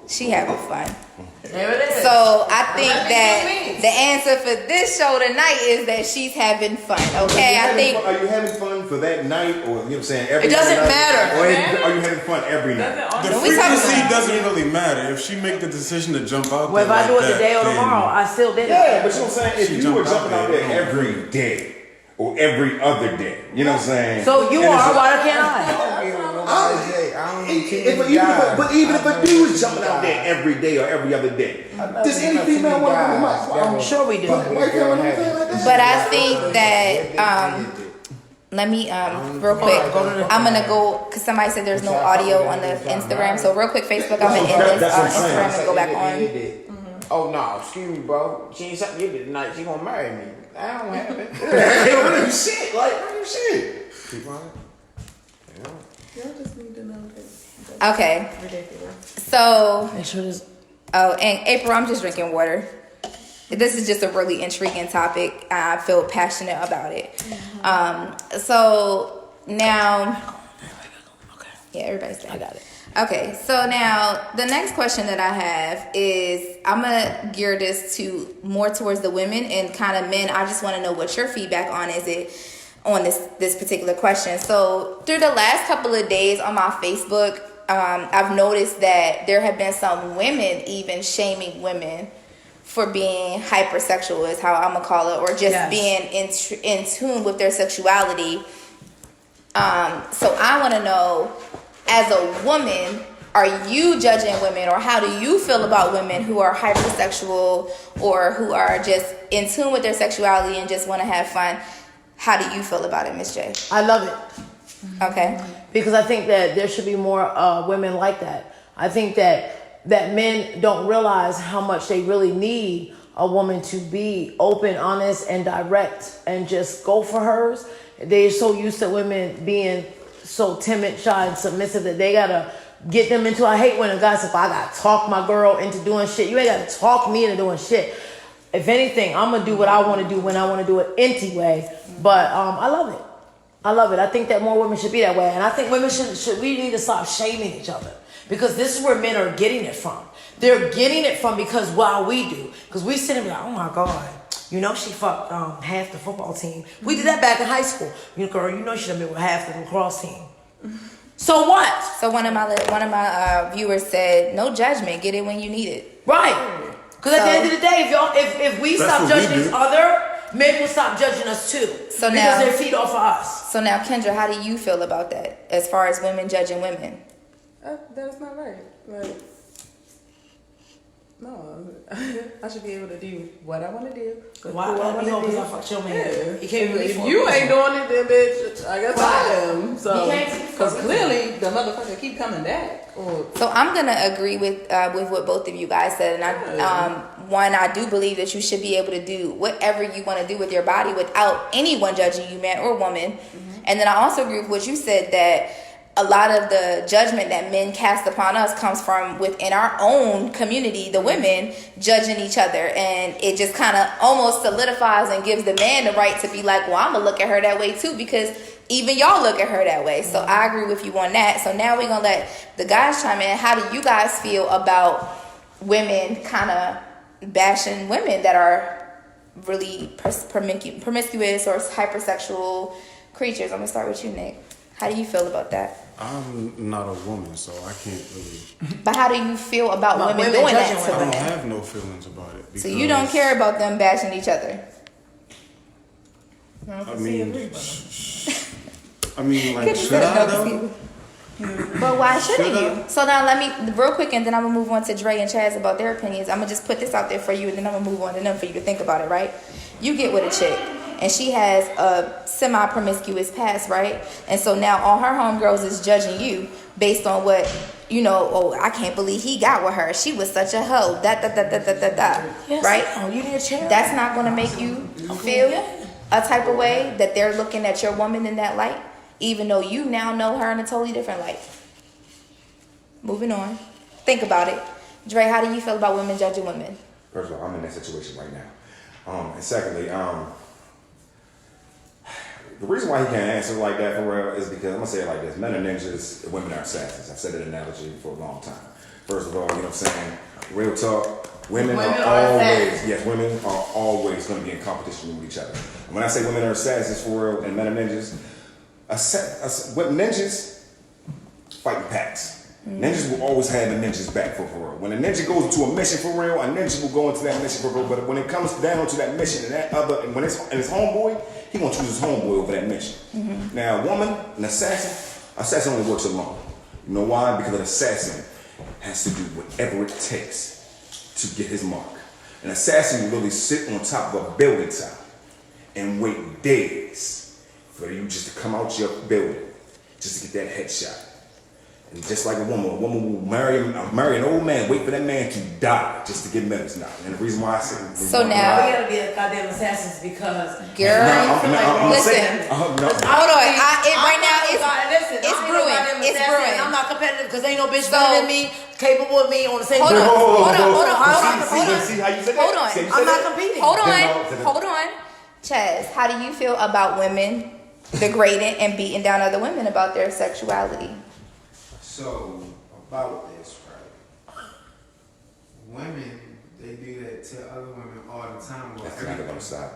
she having fun. There it is. So I think that the answer for this show tonight is that she's having fun. Okay, Are you having fun for that night, or you know what I'm saying? Every it doesn't night, matter. Or are you having fun every night? The frequency doesn't really matter. If she make the decision to jump out Well, there, if I do it today or tomorrow, I still did it. Yeah, but you know what I'm saying? If She you were jumped out jumping out there, there every day or every other day, you know what I'm saying? So you And are, it's why can't I? But even if a dude is jumping out there every day or every other day, does any female want to come out? I'm sure we do. But I think that let me real quick. I'm gonna go because somebody said there's no audio on the Instagram. So real quick, Facebook. I'm gonna end this Instagram and go back on. Oh no, excuse me, bro. She ain't something you did tonight. She gonna marry me. I don't have it. What you shit? Like, what you shit? Keep on it. Y'all just need to know that. Okay. Ridiculous. So Make sure this. oh, and April, I'm just drinking water. This is just a really intriguing topic. I feel passionate about it. So now, yeah, everybody's saying. I got it. Okay, so now the next question that I have is I'm gonna gear this to more towards the women and kind of men. I just want to know what your feedback on this particular question. So through the last couple of days on my Facebook, I've noticed that there have been some women even shaming women for being hypersexual, is how I'm gonna call it, or just being in tune with their sexuality. So I want to know, as a woman, are you judging women, or how do you feel about women who are hypersexual or who are just in tune with their sexuality and just want to have fun? How do you feel about it, Miss J? I love it. Okay. Because I think that there should be more women like that. I think that men don't realize how much they really need a woman to be open, honest, and direct and just go for hers. They're so used to women being so timid, shy, and submissive that they gotta get them into. I hate when a guy says, I gotta talk my girl into doing shit. You ain't gotta talk me into doing shit. If anything, I'm gonna do what I want to do when I want to do it anyway. But I love it. I love it. I think that more women should be that way, and I think women we need to stop shaming each other, because this is where men are getting it from. They're getting it from because while we do, because we sit and be like, oh my God, you know she fucked half the football team. We did that back in high school. You know, girl, you know she done been with half the lacrosse team. So what? So one of my viewers said, "No judgment. Get it when you need it." Right. Because at the end of the day, if we stop judging each other, men will stop judging us too. So because now their feet off of us. So now, Kendra, how do you feel about that as far as women judging women? That's not right. Like, no, I should be able to do what I want to do. Why can't we know because I fucked your man? He can't If you ain't doing it, then bitch, I guess I am. So, because clearly the motherfucker keep coming back. So I'm gonna agree with what both of you guys said, and I do believe that you should be able to do whatever you want to do with your body without anyone judging you, man or woman. And then I also agree with what you said, that a lot of the judgment that men cast upon us comes from within our own community, the women judging each other, and it just kind of almost solidifies and gives the man the right to be like, well, I'm gonna look at her that way too, because even y'all look at her that way. So I agree with you on that. So now we're gonna let the guys chime in. How do you guys feel about women kind of bashing women that are really promiscuous or hypersexual creatures? I'm gonna start with you, Nick. How do you feel about that? I'm not a woman, so I can't really. But how do you feel about women women doing that judging to I don't women? have no feelings about it. So you don't care about them bashing each other? I mean, like, Good should shit, I though. though? But why shouldn't Should I? you? So now let me, real quick, and then I'm gonna move on to Dre and Chaz about their opinions. I'm gonna just put this out there for you, and then I'm gonna move on to them for you to think about it, right? You get with a chick, and she has a semi-promiscuous past, right? And so now all her homegirls is judging you based on what, you know, oh, I can't believe he got with her. She was such a hoe, Yes, right? Oh, you need a chair. That's not gonna make you feel a type of way that they're looking at your woman in that light, even though you now know her in a totally different light. Moving on. Think about it. Dre, how do you feel about women judging women? First of all, I'm in that situation right now. And secondly, the reason why he can't answer like that for real is because I'm gonna say it like this: men are ninjas, women are assassins. I've said that analogy for a long time. First of all, you know what I'm saying? Real talk. Women are always, women are always going to be in competition with each other. And when I say women are assassins for real and men are ninjas, what ninjas fight in packs. Ninjas will always have a ninja's back for real. When a ninja goes into a mission for real, a ninja will go into that mission for real. But when it comes down to that mission and when it's his homeboy, he gonna choose his homeboy over that mission. Now, a woman, an assassin only works alone. You know why? Because an assassin has to do whatever it takes to get his mark. An assassin will really sit on top of a building top and wait days for you just to come out your building just to get that headshot. And just like a woman will marry an old man, wait for that man to die just to get medals now. And the reason why I say So now- we gotta be goddamn assassins because Girl, listen. hold on. Right now Listen, it's brewing. It's brewing. I'm not competitive because ain't no bitch So- better than me, capable of me on the same Hold on. level. Hold on. See how you said that? Hold on. See how you I'm said not that? competing. Hold on. Chaz, how do you feel about women degrading and beating down other women about their sexuality? So about this, right? Women, they do that to other women all the time. Well, That's not gonna stop.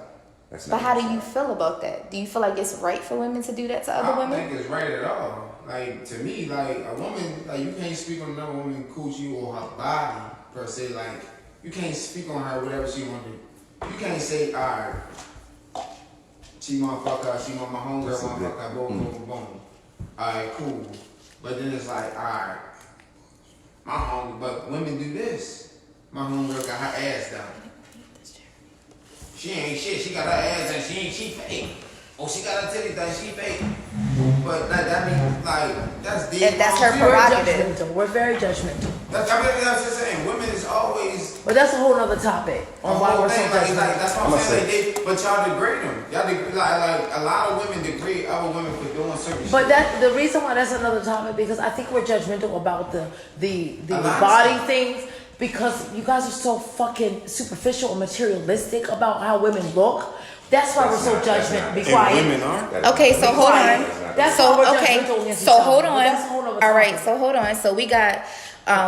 That's But not how gonna do you stop. feel about that? Do you feel like it's right for women to do that to I other don't women? think it's right at all. Like, to me, like, a woman, like, you can't speak on another woman's coochie or her body, per se. Like, you can't speak on her whatever she want to do. You can't say, alright, she motherfucker, she want my homegirl, That's a bit- motherfucker, boom, boom, boom, boom. Alright, cool. But then it's like, alright, my homie, but women do this. My homegirl got her ass down. She ain't shit. She got her ass and she fake. Oh, she got her titties done. She fake. But that means like that's the. And that's her We're prerogative. judgmental. We're very judgmental. That's just saying. Women is always. But that's a whole other topic on why we're so Like, judgmental. that's what I'm saying. But y'all degrade them. Y'all like a lot of women degrade other women for doing certain But shit. that the reason why that's another topic because I think we're judgmental about the A lot of body stuff. things because you guys are so fucking superficial and materialistic about how women look. That's why we're so judgmental. Be And quiet. women are. Okay, so hold on. That's So why we're okay, judgmental against so each hold other. on. But that's a whole nother All right, topic. so hold on. So we got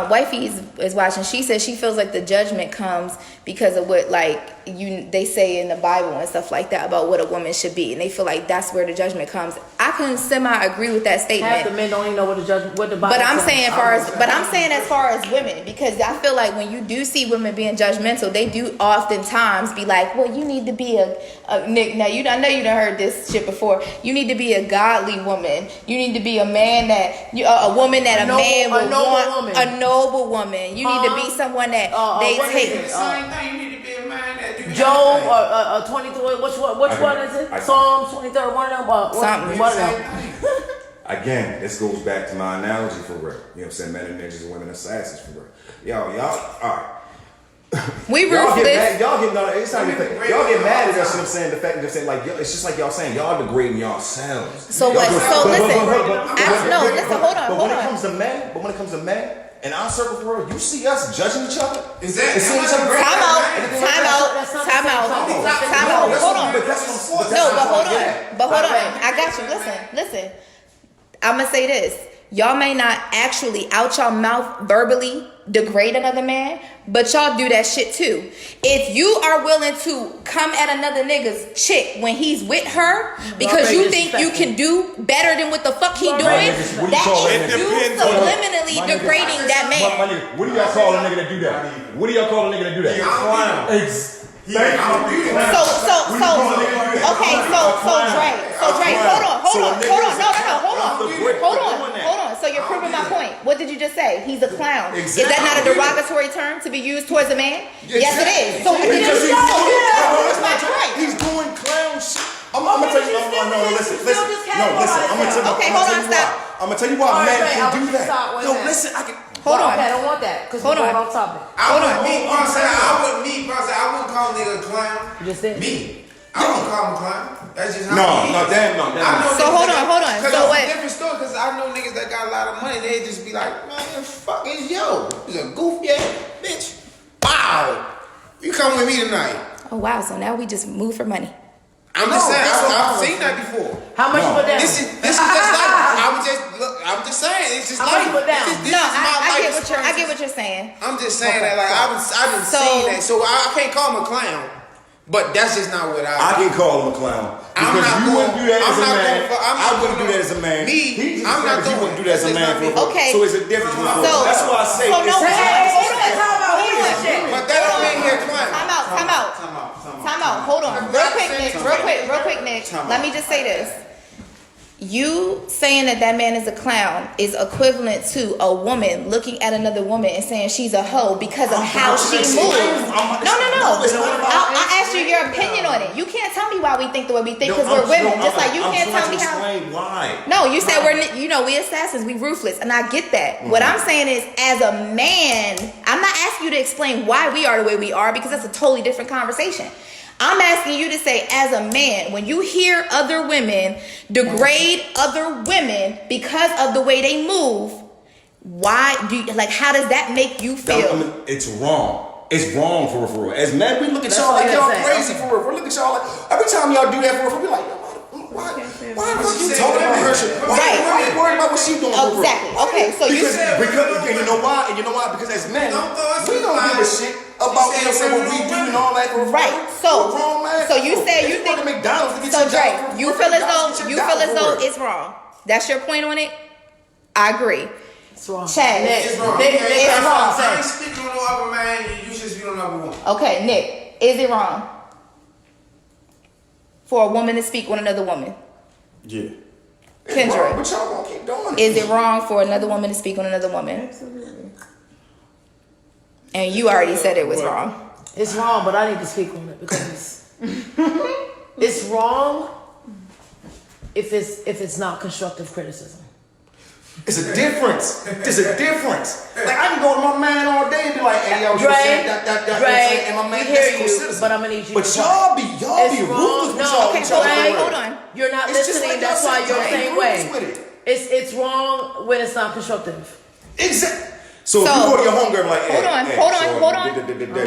wifey is watching. She says she feels like the judgment comes because of what they say in the Bible and stuff like that about what a woman should be, and they feel like that's where the judgment comes. I can semi agree with that statement. Half the men don't even know what the Bible But I'm says. saying as far as women, because I feel like when you do see women being judgmental, they do oftentimes be like, well, you need to be a Nick. Now I know you done heard this shit before. You need to be a godly woman. You need to be a man that a woman that a man would want. A noble woman. You need to be someone that they what take. is it? Same thing. You need to be a man that do Job everything. 23. Which one is it? Psalms 23. One of them. Something. One of Same them. thing. Again, this goes back to my analogy for real. You know what I'm saying? Men are ninjas and women are assassins for real. Y'all, alright. We Y'all ruthless. get mad. Y'all get no. It's not even. Y'all get mad at us. You know what I'm saying? The fact that you're saying like it's just like y'all saying y'all degrading yourselves. So what? So listen. Listen. Hold on. But when it comes to men, in our circle of the world, you see us judging each other. Is that? And seeing each other. Time out. Hold on. But hold on. I got you. Listen. I'm gonna say this. Y'all may not actually out your mouth verbally degrade another man, but y'all do that shit too. If you are willing to come at another nigga's chick when he's with her because you think you can do better than what the fuck he doing, that is you subliminally degrading that man. What do y'all call a nigga that do that? What do y'all call a nigga that do that? So Dre, hold on. So you're proving my point. What did you just say? He's a clown. Exactly. Is that not a derogatory term to be used towards a man? Yes, it is. So He's my point. He's doing clown shit. I'm gonna tell you. Listen. Okay, hold on, stop. I'm gonna tell you why men can do that. Yo, listen, I can. Hold on. Okay, I don't want that because we're going off topic. I wouldn't call a nigga a clown. You just did. Me. I wouldn't call him a clown. That's just how No. So hold on. Cause So it's what? a different story. Cause I know niggas that got a lot of money. They just be like, man, fuck is yo. He's a goofy ass bitch. Wow. You come with me tonight. Oh wow. So now we just move for money. I'm just saying. I've seen that before. How much you put down? This is just like I'm just saying. It's just How much like you put down? I get what you're saying. I'm just saying that like I've seen that. So I can't call him a clown. But that's just not what I can call him a clown. Because you wouldn't do that as a man. I wouldn't do that as a man. Me, I'm not you wouldn't do that as a man. Okay. So it's a difference. That's why I say So no, but that don't mean he's a clown. Time out. Hold on. Real quick, Nick. Let me just say this. You saying that man is a clown is equivalent to a woman looking at another woman and saying she's a hoe because of how she moves. No. I asked you your opinion on it. You can't tell me why we think the way we think because we're women. Just like you can't tell me how. Why? No, you said we assassins, we ruthless, and I get that. What I'm saying is, as a man, I'm not asking you to explain why we are the way we are because that's a totally different conversation. I'm asking you to say, as a man, when you hear other women degrade other women because of the way they move, how does that make you feel? It's wrong. It's wrong for real. As men, we look at y'all like y'all crazy for real. We look at y'all like every time y'all do that for real, we like, why the fuck you talking about her shit? Why you worried about what she doing? Exactly. Okay, so because you know why? Because as men, we don't give a shit about what we do and all that. Right. So you said you think McDonald's to get so Dre, you feel as though it's wrong. That's your point on it? I agree. It's wrong. Chad, It's wrong. It's wrong. I ain't speaking on no other man. You should speak on no other woman. Okay, Nick, is it wrong for a woman to speak on another woman? Yeah. Kendra, but y'all gonna keep doing it. is it wrong for another woman to speak on another woman? Absolutely. And you already said it was wrong. It's wrong, but I need to speak on it because it's wrong if it's not constructive criticism. It's a difference. Like I can go to my man all day and be like, "Hey, yo, you saying that," and my man that's cool citizen. But I'm gonna need you. But y'all be ruthless with y'all. Okay, hold on. You're not listening. That's why you're the same way. It's wrong when it's not constructive. Exactly. So if you go to your homegirl like, hold on.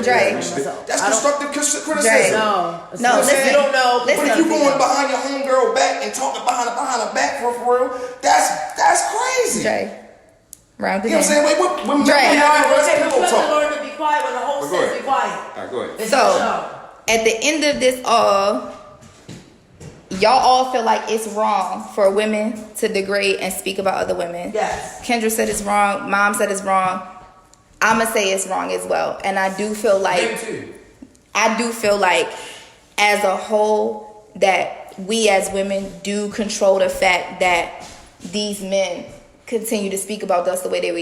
Dre. That's constructive criticism. No, listen, you don't know. But if you going behind your homegirl back and talking behind her back for real, that's crazy. Dre. Round it You know what I'm saying? Wait, when Dre. You have to talk. learn to be quiet when the host says be quiet. All right, go ahead. So, at the end of this y'all all feel like it's wrong for women to degrade and speak about other women. Yes. Kendra said it's wrong. Mom said it's wrong. I'ma say it's wrong as well. And I do feel like as a whole that we as women do control the fact that these men continue to speak about us the way that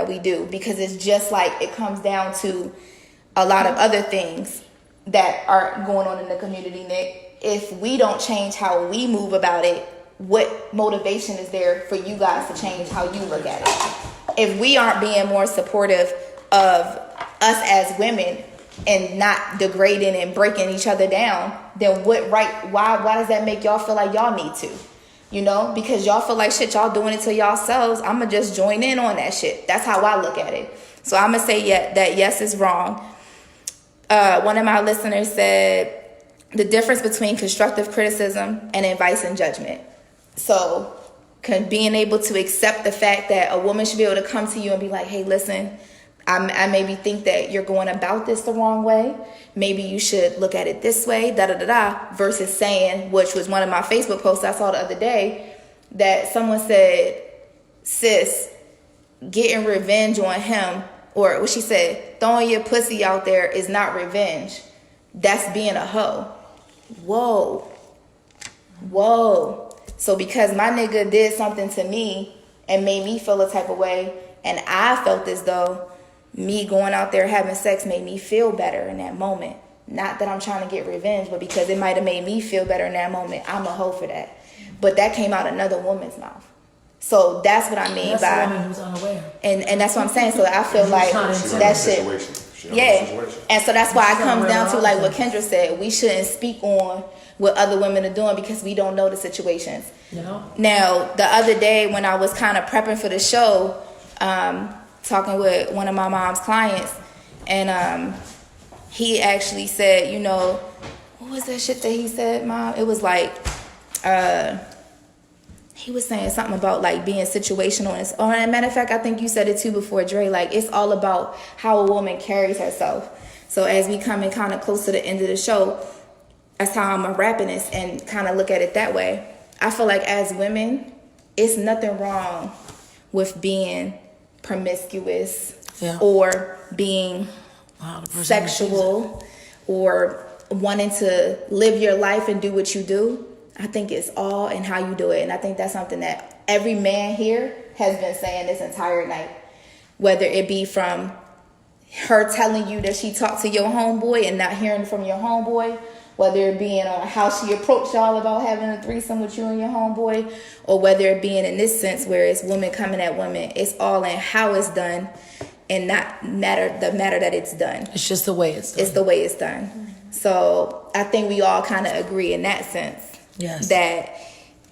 we do, because it's just like it comes down to a lot of other things that are going on in the community, Nick. If we don't change how we move about it, what motivation is there for you guys to change how you look at it? If we aren't being more supportive of us as women, and not degrading and breaking each other down, then why does that make y'all feel like y'all need to? You know, because y'all feel like shit, y'all doing it to yourselves. I'ma just join in on that shit. That's how I look at it. So I'ma say that yes is wrong. One of my listeners said the difference between constructive criticism and advice and judgment. So being able to accept the fact that a woman should be able to come to you and be like, hey, listen, I maybe think that you're going about this the wrong way. Maybe you should look at it this way, versus saying, which was one of my Facebook posts I saw the other day, that someone said, sis, getting revenge on him, or what she said, throwing your pussy out there is not revenge. That's being a hoe. Whoa. So because my nigga did something to me and made me feel a type of way, and I felt as though me going out there having sex made me feel better in that moment. Not that I'm trying to get revenge, but because it might have made me feel better in that moment, I'm a hoe for that. But that came out another woman's mouth. So that's what I mean by. The woman who's unaware. And that's what I'm saying. So I feel like that shit. Yeah. And so that's why it comes down to like what Kendra said. We shouldn't speak on what other women are doing because we don't know the situations. Now, the other day when I was kind of prepping for the show, talking with one of my mom's clients, and he actually said, you know, what was that shit that he said, Mom? It was like, he was saying something about like being situational. Or as a matter of fact, I think you said it too before, Dre, like it's all about how a woman carries herself. So as we come in kind of close to the end of the show, that's how I'm wrapping this and kind of look at it that way. I feel like as women, it's nothing wrong with being promiscuous or being sexual or wanting to live your life and do what you do. I think it's all in how you do it. And I think that's something that every man here has been saying this entire night. Whether it be from her telling you that she talked to your homeboy and not hearing from your homeboy, whether it being on how she approached y'all about having a threesome with you and your homeboy, or whether it being in this sense where it's women coming at women. It's all in how it's done and not the matter that it's done. It's just the way it's done. It's the way it's done. So I think we all kind of agree in that sense. Yes. That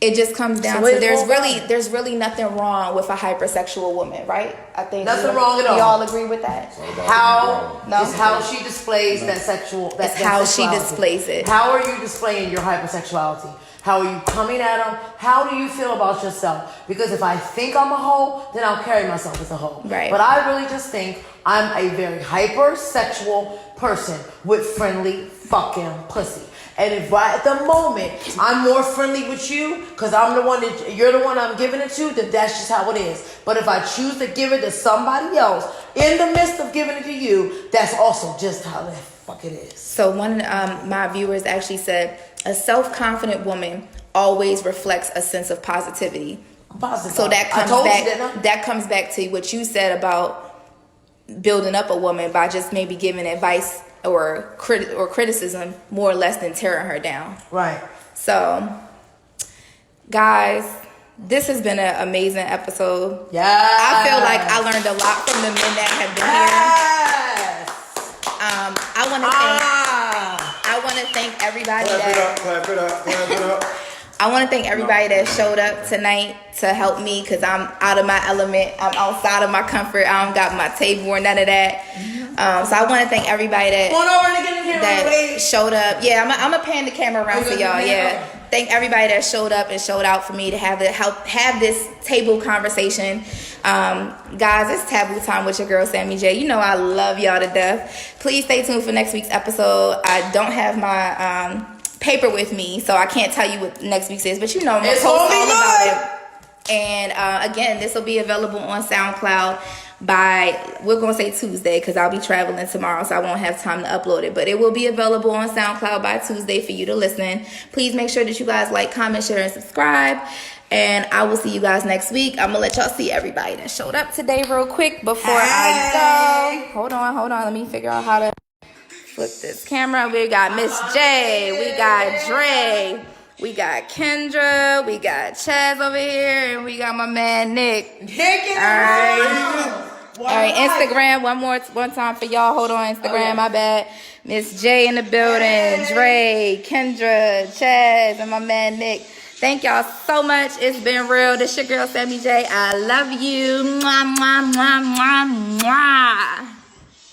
it just comes down to there's really nothing wrong with a hypersexual woman, right? I think nothing wrong at all. We all agree with that. How she displays that sexual. That's how she displays it. How are you displaying your hypersexuality? How are you coming at them? How do you feel about yourself? Because if I think I'm a hoe, then I'll carry myself as a hoe. Right. But I really just think I'm a very hypersexual person with friendly fucking pussy. And if at the moment I'm more friendly with you, because I'm the one that you're the one I'm giving it to, then that's just how it is. But if I choose to give it to somebody else in the midst of giving it to you, that's also just how the fuck it is. So one of my viewers actually said, a self-confident woman always reflects a sense of positivity. So that comes back to what you said about building up a woman by just maybe giving advice or criticism more or less than tearing her down. Right. So, guys, this has been an amazing episode. Yeah. I feel like I learned a lot from the men that have been here. I want to thank everybody Clap it up. I want to thank everybody that showed up tonight to help me because I'm out of my element. I'm outside of my comfort. I don't got my table or none of that. So I want to thank everybody that showed up. Yeah, I'm going to pan the camera around for y'all. Yeah. Thank everybody that showed up and showed out for me to have this table conversation. Guys, it's Taboo Time with your girl, Sammy J. You know I love y'all to death. Please stay tuned for next week's episode. I don't have my paper with me, so I can't tell you what next week's is, but you know I'm going to post all about it. And again, this will be available on SoundCloud we're going to say Tuesday because I'll be traveling tomorrow, so I won't have time to upload it, but it will be available on SoundCloud by Tuesday for you to listen. Please make sure that you guys like, comment, share, and subscribe, and I will see you guys next week. I'm going to let y'all see everybody that showed up today real quick before I go. Hold on. Let me figure out how to flip this camera. We got Miss J, we got Dre, we got Kendra, we got Chaz over here, and we got my man Nick. All right. All right, Instagram, one time for y'all. Hold on, Instagram, my bad. Miss J in the building, Dre, Kendra, Chaz, and my man Nick. Thank y'all so much. It's been real. This your girl, Sammy J. I love you. Mwah, mwah, mwah, mwah, mwah.